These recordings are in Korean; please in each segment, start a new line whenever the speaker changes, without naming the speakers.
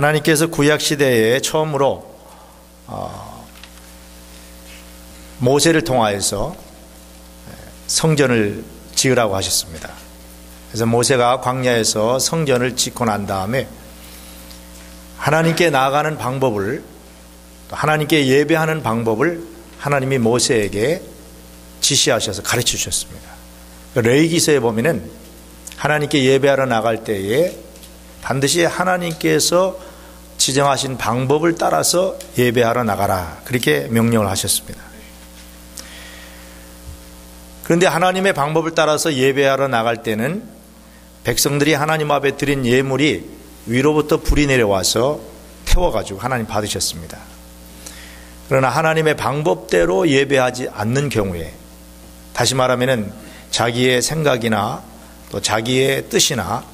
하나님께서 구약시대에 처음으로 모세를 통하여서 성전을 지으라고 하셨습니다. 그래서 모세가 광야에서 성전을 짓고 난 다음에 하나님께 나아가는 방법을, 하나님께 예배하는 방법을 하나님이 모세에게 지시하셔서 가르쳐 주셨습니다. 레위기서에 보면은 하나님께 예배하러 나갈 때에 반드시 하나님께서 지정하신 방법을 따라서 예배하러 나가라, 그렇게 명령을 하셨습니다. 그런데 하나님의 방법을 따라서 예배하러 나갈 때는 백성들이 하나님 앞에 드린 예물이 위로부터 불이 내려와서 태워가지고 하나님 받으셨습니다. 그러나 하나님의 방법대로 예배하지 않는 경우에, 다시 말하면 자기의 생각이나 또 자기의 뜻이나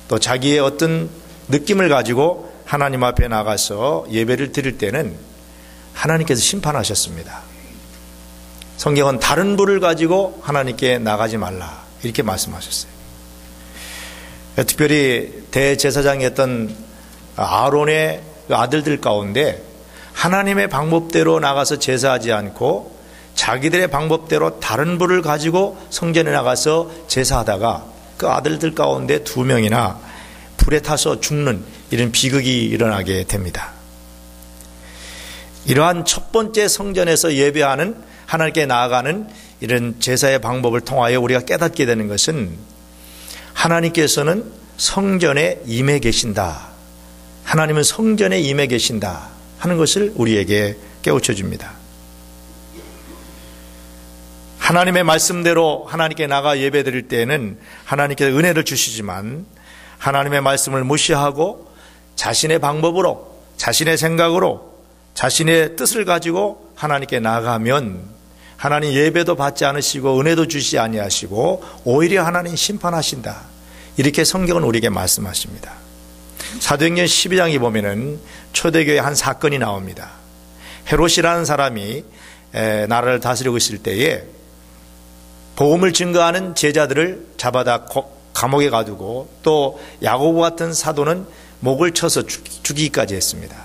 또 자기의 어떤 느낌을 가지고 하나님 앞에 나가서 예배를 드릴 때는 하나님께서 심판하셨습니다. 성경은 다른 불을 가지고 하나님께 나가지 말라, 이렇게 말씀하셨어요. 특별히 대제사장이었던 아론의 아들들 가운데 하나님의 방법대로 나가서 제사하지 않고 자기들의 방법대로 다른 불을 가지고 성전에 나가서 제사하다가 그 아들들 가운데 2명이나 불에 타서 죽는 이런 비극이 일어나게 됩니다. 이러한 첫 번째 성전에서 예배하는, 하나님께 나아가는 이런 제사의 방법을 통하여 우리가 깨닫게 되는 것은 하나님께서는 성전에 임해 계신다, 하나님은 성전에 임해 계신다 하는 것을 우리에게 깨우쳐 줍니다. 하나님의 말씀대로 하나님께 나가 예배드릴 때에는 하나님께서 은혜를 주시지만 하나님의 말씀을 무시하고 자신의 방법으로, 자신의 생각으로, 자신의 뜻을 가지고 하나님께 나가면 하나님 예배도 받지 않으시고 은혜도 주시지 아니하시고 오히려 하나님 심판하신다, 이렇게 성경은 우리에게 말씀하십니다. 사도행전 12장에 보면은 초대교회 한 사건이 나옵니다. 헤롯이라는 사람이 나라를 다스리고 있을 때에 복음을 증거하는 제자들을 잡아다 감옥에 가두고 또 야고보 같은 사도는 목을 쳐서 죽이기까지 했습니다.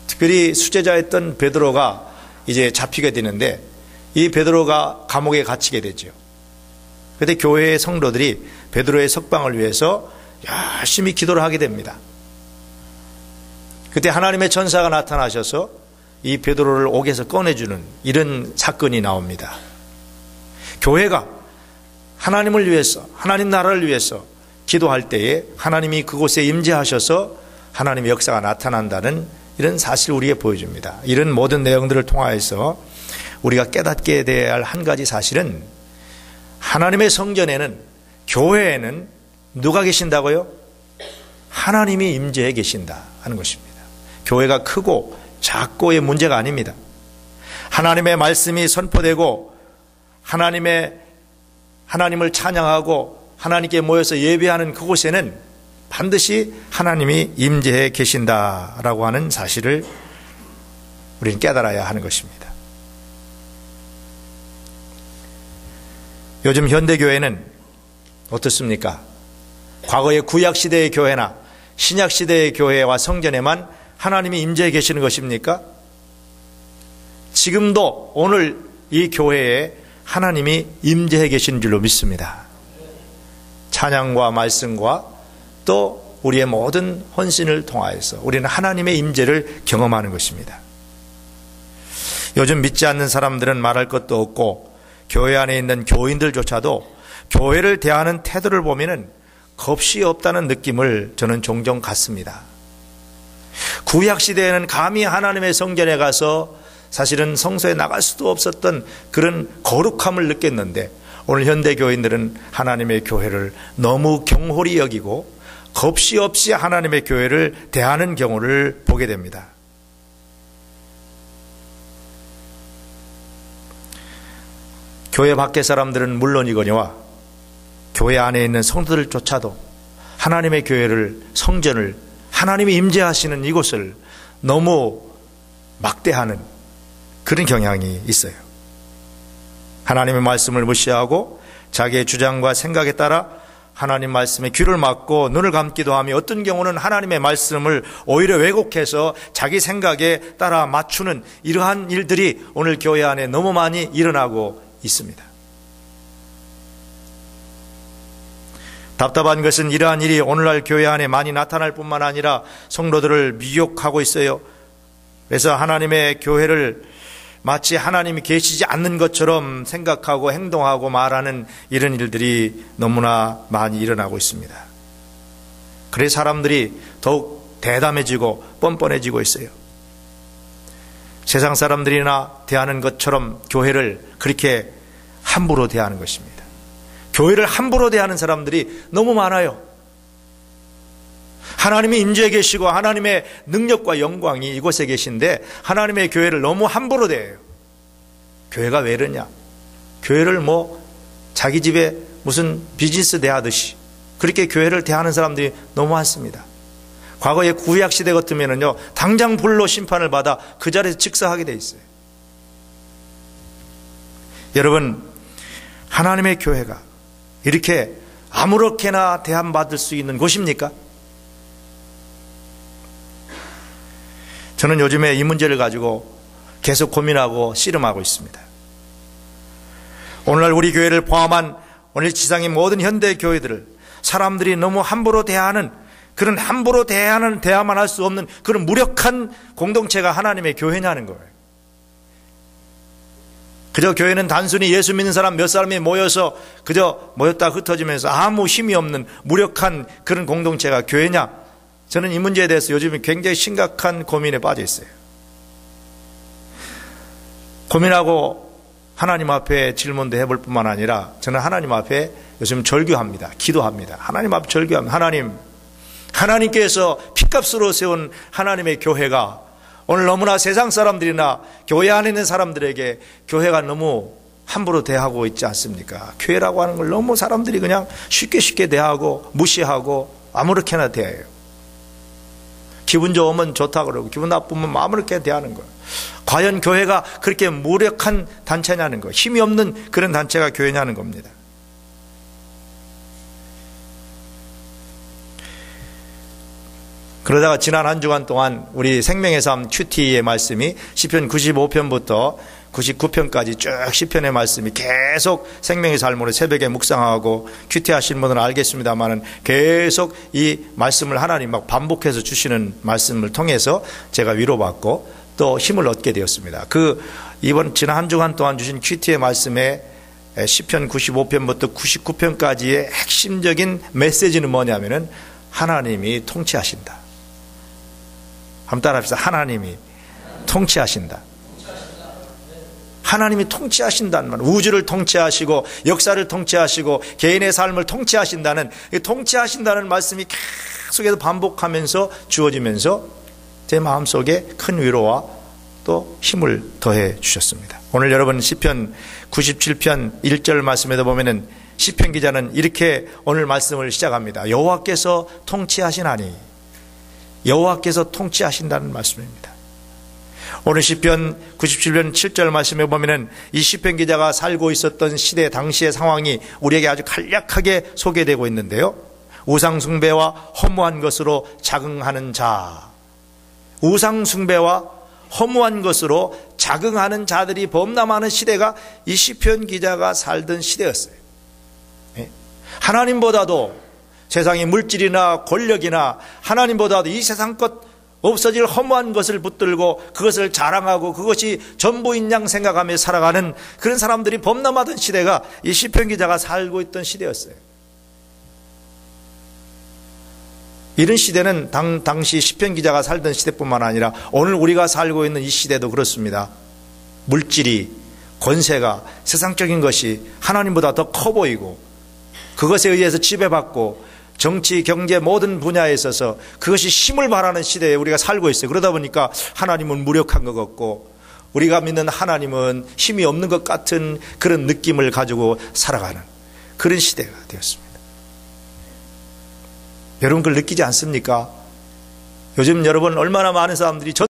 특별히 수제자였던 베드로가 이제 잡히게 되는데 이 베드로가 감옥에 갇히게 되죠. 그런데 교회의 성도들이 베드로의 석방을 위해서 열심히 기도를 하게 됩니다. 그때 하나님의 천사가 나타나셔서 이 베드로를 옥에서 꺼내주는 이런 사건이 나옵니다. 교회가 하나님을 위해서, 하나님 나라를 위해서 기도할 때에 하나님이 그곳에 임재하셔서 하나님의 역사가 나타난다는 이런 사실을 우리에게 보여줍니다. 이런 모든 내용들을 통하여서 우리가 깨닫게 돼야 할 한 가지 사실은 하나님의 성전에는, 교회에는 누가 계신다고요? 하나님이 임재해 계신다 하는 것입니다. 교회가 크고 작고의 문제가 아닙니다. 하나님의 말씀이 선포되고 하나님을 찬양하고 하나님께 모여서 예배하는 그곳에는 반드시 하나님이 임재해 계신다라고 하는 사실을 우리는 깨달아야 하는 것입니다. 요즘 현대교회는 어떻습니까? 과거의 구약시대의 교회나 신약시대의 교회와 성전에만 하나님이 임재해 계시는 것입니까? 지금도 오늘 이 교회에 하나님이 임재해 계시는 줄로 믿습니다. 찬양과 말씀과 또 우리의 모든 헌신을 통하여서 우리는 하나님의 임재를 경험하는 것입니다. 요즘 믿지 않는 사람들은 말할 것도 없고 교회 안에 있는 교인들조차도 교회를 대하는 태도를 보면은 겁이 없다는 느낌을 저는 종종 갖습니다. 구약시대에는 감히 하나님의 성전에 가서 사실은 성소에 나갈 수도 없었던 그런 거룩함을 느꼈는데 오늘 현대 교인들은 하나님의 교회를 너무 경홀히 여기고 겁이 없이 하나님의 교회를 대하는 경우를 보게 됩니다. 교회 밖의 사람들은 물론이거니와 교회 안에 있는 성도들조차도 하나님의 교회를, 성전을, 하나님이 임재하시는 이곳을 너무 막대하는 그런 경향이 있어요. 하나님의 말씀을 무시하고 자기의 주장과 생각에 따라 하나님 말씀에 귀를 막고 눈을 감기도 하며 어떤 경우는 하나님의 말씀을 오히려 왜곡해서 자기 생각에 따라 맞추는 이러한 일들이 오늘 교회 안에 너무 많이 일어나고 있습니다. 답답한 것은 이러한 일이 오늘날 교회 안에 많이 나타날 뿐만 아니라 성도들을 미혹하고 있어요. 그래서 하나님의 교회를 마치 하나님이 계시지 않는 것처럼 생각하고 행동하고 말하는 이런 일들이 너무나 많이 일어나고 있습니다. 그래서 사람들이 더욱 대담해지고 뻔뻔해지고 있어요. 세상 사람들이나 대하는 것처럼 교회를 그렇게 함부로 대하는 것입니다. 교회를 함부로 대하는 사람들이 너무 많아요. 하나님이 임재해 계시고 하나님의 능력과 영광이 이곳에 계신데 하나님의 교회를 너무 함부로 대해요. 교회가 왜 이러냐? 교회를 자기 집에 무슨 비즈니스 대하듯이 그렇게 교회를 대하는 사람들이 너무 많습니다. 과거의 구약시대 같으면요, 당장 불로 심판을 받아 그 자리에서 즉사하게 돼 있어요. 여러분, 하나님의 교회가 이렇게 아무렇게나 대함받을 수 있는 곳입니까? 저는 요즘에 이 문제를 가지고 계속 고민하고 씨름하고 있습니다. 오늘날 우리 교회를 포함한 오늘 지상의 모든 현대 교회들을 사람들이 너무 함부로 대하는, 그런 함부로 대야만 할 수 없는 그런 무력한 공동체가 하나님의 교회냐는 거예요. 그저 교회는 단순히 예수 믿는 사람 몇 사람이 모여서 그저 모였다 흩어지면서 아무 힘이 없는 무력한 그런 공동체가 교회냐? 저는 이 문제에 대해서 요즘 굉장히 심각한 고민에 빠져 있어요. 고민하고 하나님 앞에 질문도 해볼 뿐만 아니라 저는 하나님 앞에 요즘 절규합니다. 기도합니다. 하나님 앞에 절규합니다. 하나님께서 핏값으로 세운 하나님의 교회가 오늘 너무나 세상 사람들이나 교회 안에 있는 사람들에게 교회가 너무 함부로 대하고 있지 않습니까? 교회라고 하는 걸 너무 사람들이 그냥 쉽게 대하고 무시하고 아무렇게나 대해요. 기분 좋으면 좋다고 그러고 기분 나쁘면 아무렇게 대하는 거예요. 과연 교회가 그렇게 무력한 단체냐는 거, 힘이 없는 그런 단체가 교회냐는 겁니다. 그러다가 지난 한 주간 동안 우리 생명의 삶 큐티의 말씀이 시편 95편부터 99편까지 쭉 시편의 말씀이 계속 생명의 삶으로 새벽에 묵상하고 큐티 하시는 분들은 알겠습니다만은 계속 이 말씀을 하나님 막 반복해서 주시는 말씀을 통해서 제가 위로받고 또 힘을 얻게 되었습니다. 이번 지난 한 주간 동안 주신 큐티의 말씀에 시편 95편부터 99편까지의 핵심적인 메시지는 뭐냐면은 하나님이 통치하신다. 한번 따라합시다. 하나님이 통치하신다. 하나님이 통치하신다는 말, 우주를 통치하시고 역사를 통치하시고 개인의 삶을 통치하신다는 말씀이 계속해서 반복하면서 주어지면서 제 마음속에 큰 위로와 또 힘을 더해 주셨습니다. 오늘 여러분 시편 97편 1절 말씀에도 보면은 시편 기자는 이렇게 오늘 말씀을 시작합니다. 여호와께서 통치하시나니, 여호와께서 통치하신다는 말씀입니다. 오늘 시편 97편 7절 말씀에 보면은 이 시편 기자가 살고 있었던 시대 당시의 상황이 우리에게 아주 간략하게 소개되고 있는데요. 우상 숭배와 허무한 것으로 자긍하는 자, 우상 숭배와 허무한 것으로 자긍하는 자들이 범람하는 시대가 이 시편 기자가 살던 시대였어요. 하나님보다도 세상의 물질이나 권력이나 하나님보다도 이 세상 것 없어질 허무한 것을 붙들고 그것을 자랑하고 그것이 전부인 양 생각하며 살아가는 그런 사람들이 범람하던 시대가 이 시편 기자가 살고 있던 시대였어요. 이런 시대는 당시 시편 기자가 살던 시대뿐만 아니라 오늘 우리가 살고 있는 이 시대도 그렇습니다. 물질이, 권세가, 세상적인 것이 하나님보다 더 커 보이고 그것에 의해서 지배받고 정치, 경제 모든 분야에 있어서 그것이 힘을 발하는 시대에 우리가 살고 있어요. 그러다 보니까 하나님은 무력한 것 같고 우리가 믿는 하나님은 힘이 없는 것 같은 그런 느낌을 가지고 살아가는 그런 시대가 되었습니다. 여러분 그걸 느끼지 않습니까? 요즘 여러분 얼마나 많은 사람들이